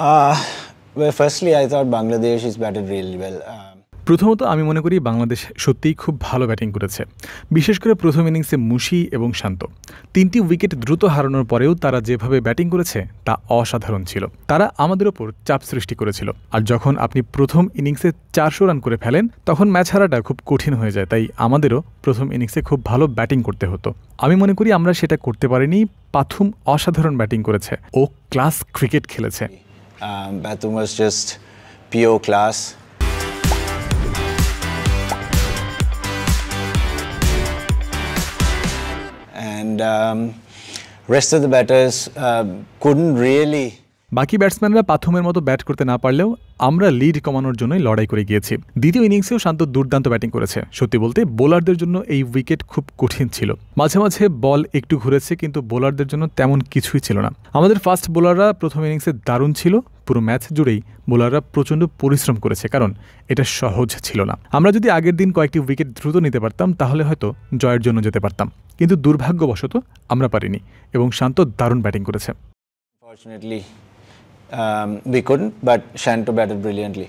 Uh, well, firstly, I thought Bangladesh is batted really well. প্রথমত আমি মনে করি বাংলাদেশ সত্যিই খুব ভালো ব্যাটিং করেছে, বিশেষ করে প্রথম ইনিংসে মুশি এবং শান্ত। ৩টি উইকেট দ্রুত হারানোর পরেও তারা যেভাবে ব্যাটিং করেছে তা অসাধারণ ছিল। তারা আমাদের ওপর চাপ সৃষ্টি করেছিল, আর যখন আপনি প্রথম ইনিংসে ৪০০ রান করে ফেলেন তখন ম্যাচ হারাটা খুব কঠিন হয়ে যায়। তাই আমাদেরও প্রথম ইনিংসে খুব ভালো ব্যাটিং করতে হতো। আমি মনে করি আমরা সেটা করতে পারিনি। পাথুম অসাধারণ ব্যাটিং করেছে, ও ক্লাস ক্রিকেট খেলেছে। Batum was just pure class. And rest of the batters couldn't really. বাকি ব্যাটসম্যানরা পাথুমের মতো ব্যাট করতে না পারলেও আমরা লিড কমানোর জন্যই লড়াই করে গিয়েছি। দ্বিতীয় ইনিংসেও শান্ত দুর্দান্ত ব্যাটিং করেছে। সত্যি বলতে বোলারদের জন্য এই উইকেট খুব কঠিন ছিল। মাঝে মাঝে বল একটু ঘুরেছে, কিন্তু বোলারদের জন্য তেমন কিছুই ছিল না। আমাদের ফাস্ট বোলাররা প্রথম ইনিংসে দারুণ ছিল। পুরো ম্যাচ জুড়েই বোলাররা প্রচণ্ড পরিশ্রম করেছে, কারণ এটা সহজ ছিল না। আমরা যদি আগের দিন কয়েকটি উইকেট দ্রুত নিতে পারতাম তাহলে হয়তো জয়ের জন্য যেতে পারতাম, কিন্তু দুর্ভাগ্যবশত আমরা পারিনি এবং শান্ত দারুণ ব্যাটিং করেছে। Fortunately, we couldn't, but Shanto batted brilliantly.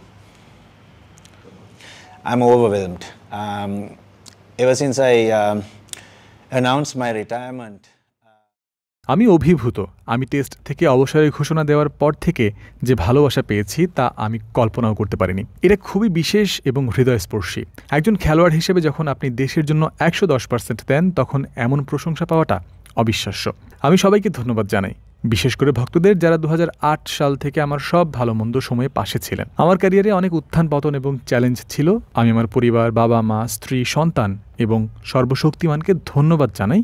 I'm overwhelmed. Ever since I announced my retirement. আমি অভিভূত। আমি টেস্ট থেকে অবসরের ঘোষণা দেওয়ার পর থেকে যে ভালোবাসা পেয়েছি তা আমি কল্পনাও করতে পারিনি। এটা খুবই বিশেষ এবং হৃদয়স্পর্শী। একজন খেলোয়াড় হিসেবে যখন আপনি দেশের জন্য ১১০% দেন তখন এমন প্রশংসা পাওয়াটা অবিশ্বাস্য। আমি সবাইকে ধন্যবাদ জানাই, বিশেষ করে ভক্তদের যারা ২০০৮ সাল থেকে আমার সব ভালো মন্দ সময়ে পাশে ছিলেন। আমার ক্যারিয়ারে অনেক উত্থান পতন এবং চ্যালেঞ্জ ছিল। আমি আমার পরিবার, বাবা মা, স্ত্রী, সন্তান এবং সর্বশক্তিমানকে ধন্যবাদ জানাই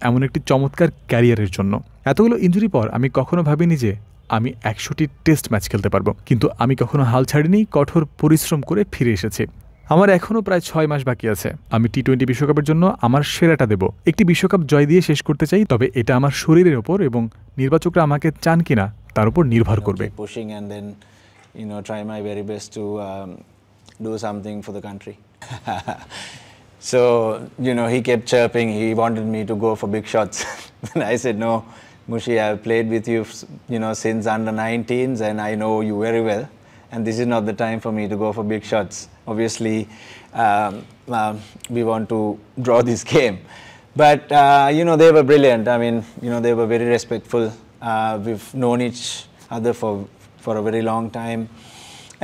এমন একটি চমৎকার ক্যারিয়ারের জন্য। এতগুলো ইনজুরি পর আমি কখনো ভাবিনি যে আমি ১০০টি টেস্ট ম্যাচ খেলতে পারবো, কিন্তু আমি কখনো হাল ছাড়িনি, কঠোর পরিশ্রম করে ফিরে এসেছি। আমার এখনও প্রায় ৬ মাস বাকি আছে। আমি টি-20 বিশ্বকাপের জন্য আমার সেরাটা দেব। একটি বিশ্বকাপ জয় দিয়ে শেষ করতে চাই, তবে এটা আমার শরীরের ওপর এবং নির্বাচকরা আমাকে চান কিনা তার উপর নির্ভর করবে। Pushing and then, try my very best to do something for the country. So, he kept chirping. He wanted me to go for big shots. And I said, no, Mushi, I've played with you, since under 19s, and I know you very well. And this is not the time for me to go for big shots. Obviously, we want to draw this game. But, they were brilliant. I mean, they were very respectful. We've known each other for a very long time.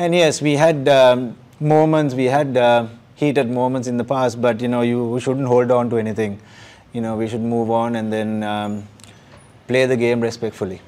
And yes, we had moments, we had heated moments in the past, but, we shouldn't hold on to anything. We should move on and then play the game respectfully.